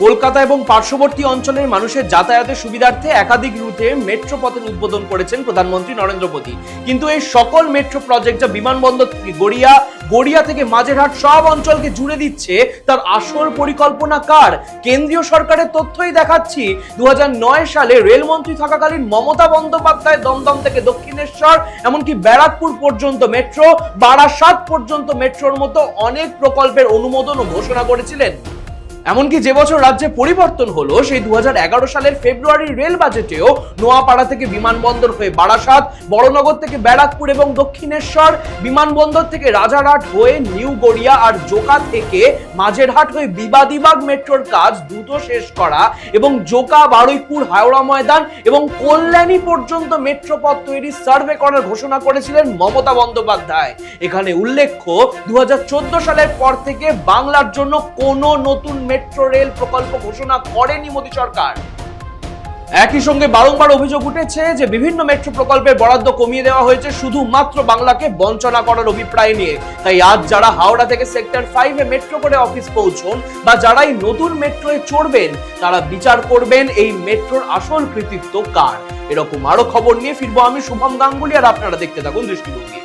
কলকাতা এবং পার্শ্ববর্তী অঞ্চলের মানুষের যাতায়াতের সুবিধার্থে একাধিক রুটে মেট্রো পথের উদ্বোধন করেছেন প্রধানমন্ত্রী নরেন্দ্র মোদী। কিন্তু এই সকল মেট্রো প্রজেক্ট যা বিমানবন্দর থেকে গড়িয়া থেকে মাঝেরহাট সব অঞ্চলকে জুড়ে দিচ্ছে, তার আসল পরিকল্পনা কার? কেন্দ্রীয় সরকারের তথ্যই দেখাচ্ছি। 2009 সালে রেলমন্ত্রী থাকাকালীন মমতা বন্দ্যোপাধ্যায় দমদম থেকে দক্ষিণেশ্বর এমনকি ব্যারাকপুর পর্যন্ত মেট্রো, বারাসাত পর্যন্ত মেট্রোর মতো অনেক প্রকল্পের অনুমোদন ও ঘোষণা করেছিলেন। এমনকি যে বছর রাজ্যে পরিবর্তন হলো সেই 2011 সালের ফেব্রুয়ারি রেল বাজেটেও নোয়াপাড়া থেকে বিমানবন্দর হয়ে বারাসাত, বড়নগর থেকে ব্যারাকপুর এবং দক্ষিণেশ্বর, বিমানবন্দর থেকে রাজারহাট হয়ে নিউ গড়িয়া আর জোকা থেকে মাঝেরহাট হয়ে বিবাদীবাগ মেট্রোর কাজ দ্রুত শেষ করা এবং জোকা, বারুইপুর, হাওড়া ময়দান এবং কল্যাণী পর্যন্ত মেট্রো পথ তৈরির সার্ভে করার ঘোষণা করেছিলেন মমতা বন্দ্যোপাধ্যায়। এখানে উল্লেখ্য 2014 সালের পর থেকে বাংলার জন্য কোনো নতুন মেট্রো রেল প্রকল্প ঘোষণা করেনি মোদী সরকার। একই সঙ্গে বারংবার অভিযোগ উঠেছে যে বিভিন্ন মেট্রো প্রকল্পের বরাদ্দ কমিয়ে দেওয়া হয়েছে শুধুমাত্র বাংলাকে বঞ্চনা করার অভিপ্রায় নিয়ে। তাই আজ যারা হাওড়া থেকে সেক্টর 5 এ মেট্রো করে অফিস পৌঁছন বা যারাই নতুন মেট্রোয় চড়বেন, তারা বিচার করবেন এই মেট্রোর আসল কৃতিত্ব কার। এরকম আরো খবর নিয়ে ফিরবো আমি, শুভম গাঙ্গুলি, আর আপনারা দেখতে থাকুন দৃষ্টিভঙ্গি।